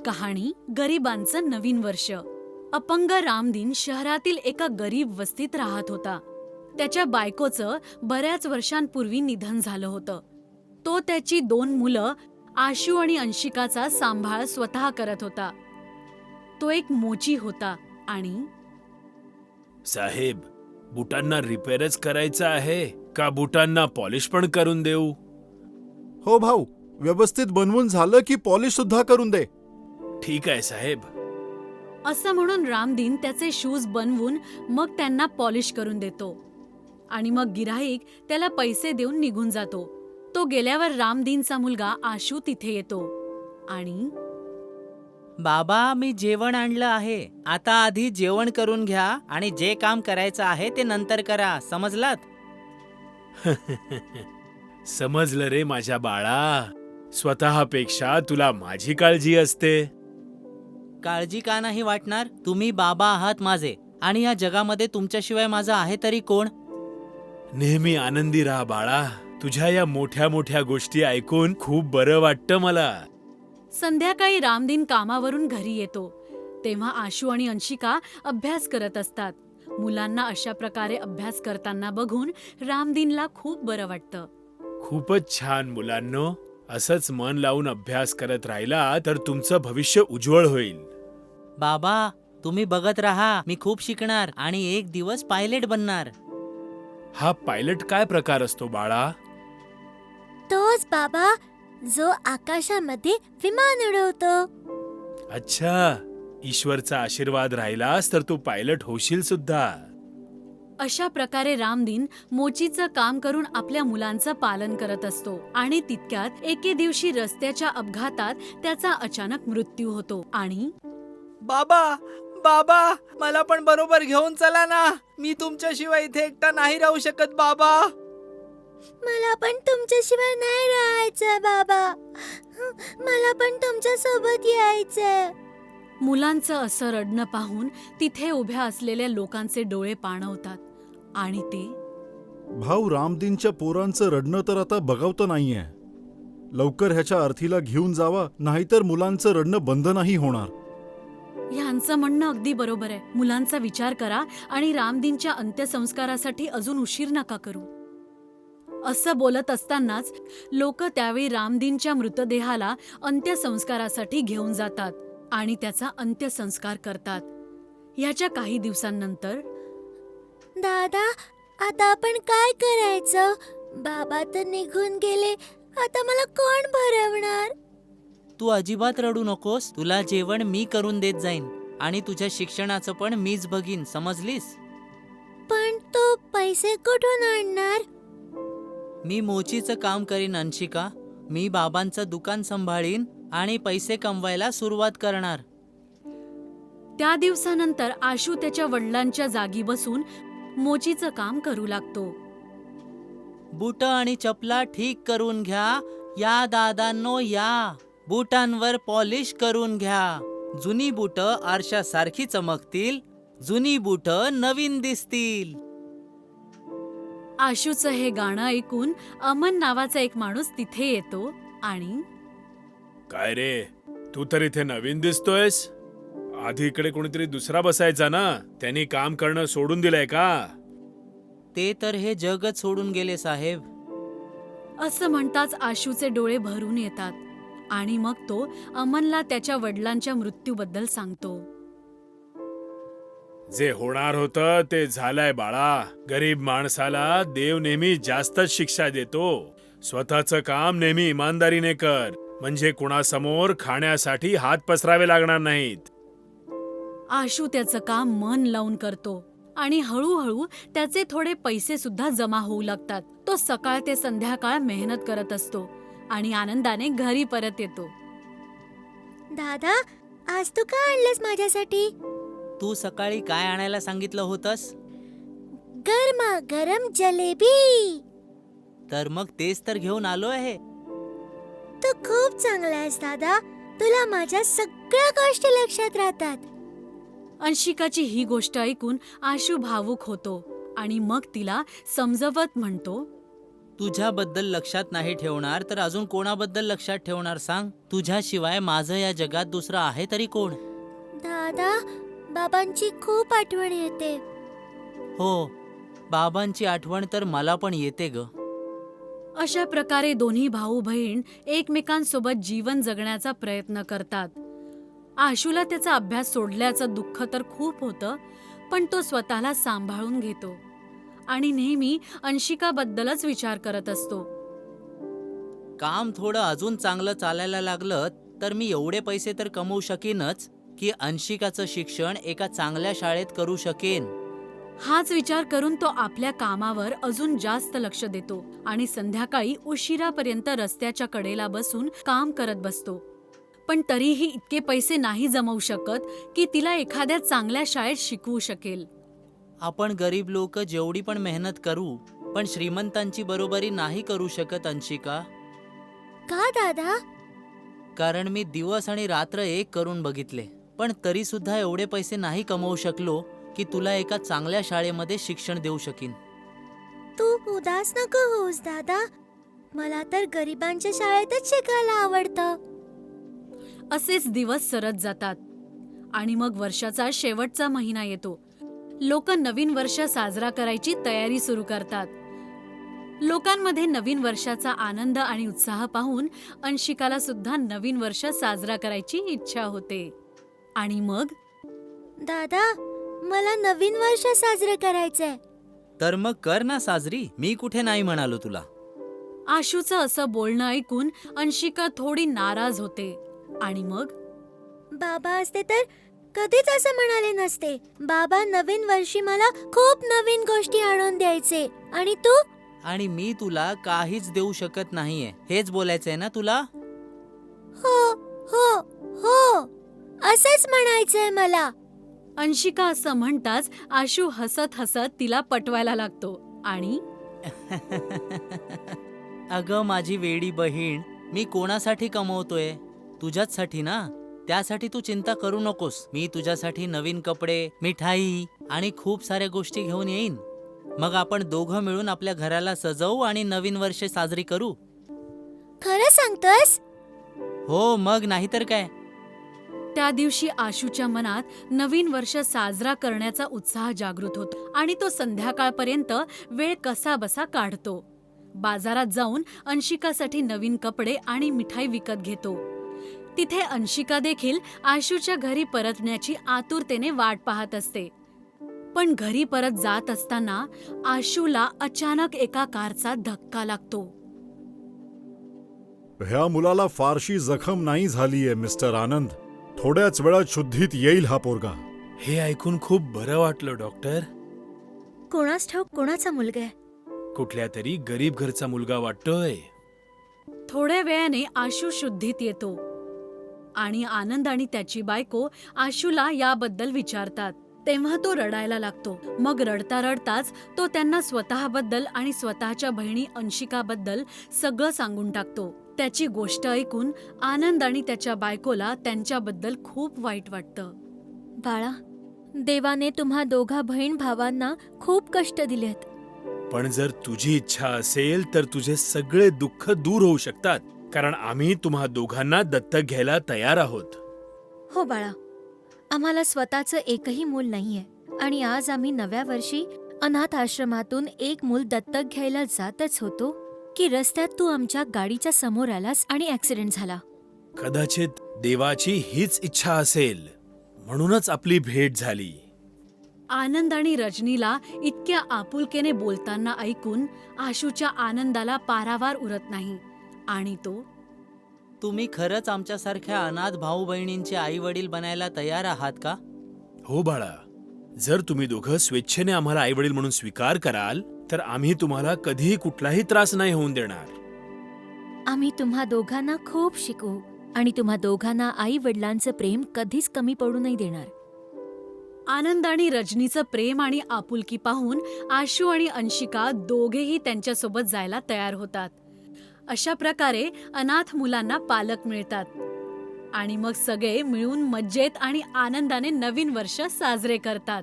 कहाणी गरिबांचं नवीन वर्ष. अपंग रामदीन शहरातील एका गरीब वस्तीत राहत होता. त्याच्या बायकोचं बऱ्याच वर्षांपूर्वी निधन झालं होतं. तो त्याची 2 मुलं आशू आणि अंशिकाचा सांभाळ स्वतः करत होता. तो एक मोची होता आणि साहेब, बुटांना रिपेअरच करायचं आहे का बुटांना पॉलिश पण करून देऊ? हो भाऊ, व्यवस्थित बनवून झालं की पॉलिश सुद्धा करून दे. ठीक आहे साहेब. असं म्हणून रामदीन त्याचे शूज बनवून मग त्यांना पॉलिश करून देतो आणि मग गिऱ्हाईक त्याला पैसे देऊन निघून जातो. तो गेल्यावर रामदीनचा मुलगा आशू तिथे येतो आणि बाबा, मी जेवण आणलं आहे. आता आधी जेवण करून घ्या आणि जे काम करायचं आहे ते नंतर करा, समजलात? समजलं रे माझ्या बाळा. स्वतःपेक्षा तुला माझी काळजी असते. काळजी का नाही वाटणार? तुम्ही बाबा आहात माझे आणि या जगामध्ये तुमच्याशिवाय माझं आहे तरी कोण? नेहमी आनंदी राहा बाळा. तुझ्या या मोठ्या मोठ्या गोष्टी ऐकून खूप बरं वाटतं मला. संध्याकाळी रामदीन कामावरून घरी येतो तेव्हा आशू आणि अंशिका अभ्यास करत असतात. मुलांना अशा प्रकारे अभ्यास करताना बघून रामदीनला खूप बरं वाटतं. खूपच छान मुलांनो. असंच मन लावून अभ्यास करत राहिला तर तुमचं भविष्य उज्ज्वल होईल. बाबा, तुम्ही बघत राहा. मी खूप शिकणार आणि एक दिवस पायलट बनणार. हा पायलट काय प्रकार असतो बाळा? तोच बाबा, जो आकाशामध्ये विमान उडवतो. अच्छा, ईश्वरचा आशीर्वाद राहिलास तर तू पायलट होशील सुद्धा. अशा प्रकारे रामदीन मोचीचं काम करून आपल्या मुलांचं पालन करत असतो आणि तितक्यात एके दिवशी रस्त्याच्या अपघातात त्याचा अचानक मृत्यू होतो आणि बाबा, बाबा, मला पण बरोबर घेऊन चला ना. मी तुमच्याशिवाय इथे एकटा नाही राहू शकत बाबा. मला पण तुमच्याशिवाय नाही राहायचं बाबा. मला पण तुमच्या सोबत यायचं. मुलांचं असं रडणं पाहून तिथे उभ्या असलेल्या लोकांचे डोळे पाणवतात आणि ते भाऊ, रामदीनच्या पोरांचं रडणं तर आता बघावतं नाहीये. लवकर ह्याच्या अर्थीला घेऊन जावा, नाहीतर मुलांचं रडणं बंद नाही होणार. ह्यांचं म्हणणं अगदी बरोबर आहे. मुलांचा विचार करा आणि रामदीनच्या अंत्यसंस्कारासाठी अजून उशीर नका करू. असं बोलत असतानाच लोक त्यावेळी रामदीनच्या मृतदेहाला अंत्यसंस्कारासाठी घेऊन जातात आणि त्याचा अंत्यसंस्कार करतात. ह्याच्या काही दिवसांनंतर दादा, आता आपण काय करायचं? बाबा तर निघून गेले, आता मला कोण भरवणार? तू अजिबात रडू नकोस. तुला जेवण मी करून देत जाईन आणि तुझ्या शिक्षणाचं पण मीच बघीन, समजलीस? पण तो पैसे कुठून आणणार? मी मोचीचं काम करीन अंशिका. मी बाबांचं दुकान सांभाळीन आणि पैसे कमवायला सुरुवात करणार. त्या दिवसानंतर आशू त्याच्या वडिलांच्या जागी बसून मोचीचं काम करू लागतो. बूट आणि चपला ठीक करून घ्या. या दादांनो या. बुटांवर पॉलिश करून घ्या. जुनी बूट आरशासारखी चमकतील. जुनी बूट नवीन दिसतील. आशूचं हे गाणं ऐकून अमन नावाचा एक माणूस तिथे येतो आणि काय रे, तू तर इथे नवीन दिसतोयस. आधी इकडे कोणीतरी दुसरा बसायचा ना. त्यांनी काम करणं सोडून दिलंय का? ते तर हे जगच सोडून गेले साहेब. असं म्हणताच आशूचे डोळे भरून येतात आणि मग तो अमनला त्याच्या वडिलांच्या मृत्यूबद्दल सांगतो. जे होणार होतं ते झालंय बाळा. गरीब माणसाला देव नेहमी जास्तच शिक्षा देतो. स्वतःचं काम नेहमी इमानदारीने कर, म्हणजे कुणासमोर खाण्यासाठी हात पसरावे लागणार नाहीत. आशू त्याचं काम मन लावून करतो आणि हळूहळू त्याचे थोडे पैसे सुद्धा जमा होऊ लागतात. तो सकाळ ते संध्याकाळ मेहनत करत असतो आणि आनंदाने घरी परत येतो. दादा, आज तू काय आणलंस माझ्यासाठी? तू सकाळी काय आणायला सांगितलं होतंस? गरमा गरम जलेबी. तर मग तेच तर घेऊन आलो आहे. तू खूप चांगला आहेस दादा. तुला माझ्या सगळ्या गोष्टी लक्षात राहतात. अंशिकाची ही गोष्ट ऐकून आशू भावुक होतो आणि मग तिला समजवत म्हणतो, तुझ्याबद्दल लक्षात नाही ठेवणार तर अजून कोणाबद्दल लक्षात ठेवणार सांग? तुझ्याशिवाय माझं या जगात दुसरं आहे तरी कोण? दादा, बाबांची खूप आठवण येते. हो, बाबांची आठवण तर मला पण येते ग. अशा प्रकारे दोन्ही भाऊ बहीण एकमेकांसोबत जीवन जगण्याचा प्रयत्न करतात. आशूला त्याचा अभ्यास सोडल्याचं दुःख तर खूप होतं, पण तो स्वतःला सांभाळून घेतो आणि नेहमी अंशिकाबद्दलच विचार करत असतो. काम थोडं अजून चांगलं चालायला लागलं तर मी एवढे पैसे तर कमवू शकेनच की अंशिकाचं शिक्षण एका चांगल्या शाळेत करू शकेन. हाच विचार करून तो आपल्या कामावर अजून जास्त लक्ष देतो आणि संध्याकाळी उशिरापर्यंत रस्त्याच्या कडेला बसून काम करत बसतो. पण तरीही इतके पैसे नाही जमवू शकत की तिला एखाद्या चांगल्या शाळेत शिकवू शकेल. आपण गरीब लोक जेवढी पण मेहनत करू पण श्रीमंतांची बरोबरी नाही करू शकत अंशिका. का दादा? कारण मी दिवस आणि रात्र एक करून बघितले पण तरी सुद्धा एवढे पैसे नाही कमवू शकलो की तुला एका चांगल्या शाळेमध्ये शिक्षण देऊ शकीन. तू उदास नको होस दादा. मला तर गरिबांच्या शाळेतच शिकायला आवडतं. असेच दिवस सरत जातात आणि मग वर्षाचा शेवटचा महिना येतो. लोक नवीन वर्ष साजरा करायची तयारी सुरू करतात. लोकांमध्ये नवीन वर्षाचा आनंद आणि उत्साह पाहून अंशिकाला सुद्धा नवीन वर्ष साजरा करायची इच्छा होते. आणि मग दादा, मला नवीन वर्ष साजरे करायचंय. तर मग कर ना साजरी, मी कुठे नाही म्हणालो तुला. आशूचं असं बोलणं ऐकून अंशिका थोडी नाराज होते. आणि मग बाबा असते तर कधीच असं म्हणाले नसते. बाबा नवीन वर्षी मला खूप नवीन गोष्टी आणून द्यायचे. आणि तू? आणि मी तुला काहीच देऊ शकत नाहीये हेच बोलायचंय ना तुला? हो हो हो, असंच म्हणायचंय मला. अंशिका असं म्हणताच आशू हसत हसत तिला पटवायला लागतो. आणि अगं माझी वेडी बहीण, मी कोणासाठी कमवतोय? तुझ्याचसाठी ना. त्यासाठी तू चिंता करू नकोस. मी तुझ्यासाठी नवीन कपडे, मिठाई आणि खूप साऱ्या गोष्टी घेऊन येईन. मग आपण दोघं मिळून आपल्या घराला सजवू आणि नवीन वर्ष साजरी करू. खरं सांगतोस? हो, मग नाहीतर काय. त्या दिवशी आशूच्या मनात नवीन वर्ष साजरा करण्याचा उत्साह जागृत होतो आणि तो संध्याकाळपर्यंत वेळ कसा बसा काढतो. बाजारात जाऊन अंशिकासाठी नवीन कपडे आणि मिठाई विकत घेतो. तिथे अंशिका देखील आशूच्या घरी परतण्याची आतुरतेने वाट पाहत असते. पण घरी परत जात असताना आशूला अचानक एका कारचा धक्का लागतो. ह्या मुलाला फारशी जखम नाही झालीये मिस्टर आनंद. थोड्याच वेळात शुद्धीत येईल हा पोरगा. हे ऐकून खूप बरं वाटलं डॉक्टर. कोणास ठाऊक कोणाचा मुलगा आहे. कुठल्या तरी गरीब घरचा मुलगा वाटतोय. थोड्या वेळाने आशू शुद्धीत येतो आणि आनंद आणि त्याची बायको आशूला याबद्दल विचारतात. तेव्हा तो रडायला लागतो. मग रडता रडताच तो त्यांना स्वतःबद्दल आणि स्वतःच्या बहिणी अंशिकाबद्दल सगळं सांगून टाकतो. त्याची गोष्ट ऐकून आनंद आणि त्याच्या बायकोला त्यांच्याबद्दल खूप वाईट वाटतं. बाळा, देवाने तुम्हा दोघा बहीण भावांना खूप कष्ट दिलेत. पण जर तुझी इच्छा असेल तर तुझे सगळे दुःख दूर होऊ शकतात. कारण आम्ही तुम्हा दोघांना दत्तक घ्यायला तयार आहोत. हो बाळा, आम्हाला स्वतःचं एकही मूल नाहीये आणि आज आम्ही नव्या वर्षी अनाथ आश्रमातून एक मूल दत्तक घ्यायला जातच होतो की रस्त्यात तू आमच्या गाडीच्या समोर आलास आणि ऍक्सिडेंट झाला. कदाचित देवाची हीच इच्छा असेल म्हणूनच आपली भेट झाली. आनंद आणि रजनीला इतक्या आपुलकेने बोलताना ऐकून आशूच्या आनंदाला पारावार उरत नाही आणि तो, तुम्ही खरंच आमच्यासारख्या अनाथ भाऊ बहिणींचे आई वडील बनायला तयार आहात का? हो बाळा, जर तुम्ही दोघं स्वेच्छेने आम्हाला आईवडील म्हणून स्वीकार कराल तर आम्ही तुम्हाला कधीही कुठलाही त्रास नाही होऊन देणार. आम्ही तुम्हा दोघांना खूप शिकवू आणि तुम्हा दोघांना आई वडिलांचं प्रेम कधीच कमी पडू नाही देणार. आनंद आणि रजनीचं प्रेम आणि आपुलकी पाहून आशू आणि अंशिका दोघेही त्यांच्यासोबत जायला तयार होतात. अशा प्रकारे अनाथ मुलांना पालक मिळतात आणि मग सगळे मिळून मज्जेत आणि आनंदाने नवीन वर्ष साजरे करतात.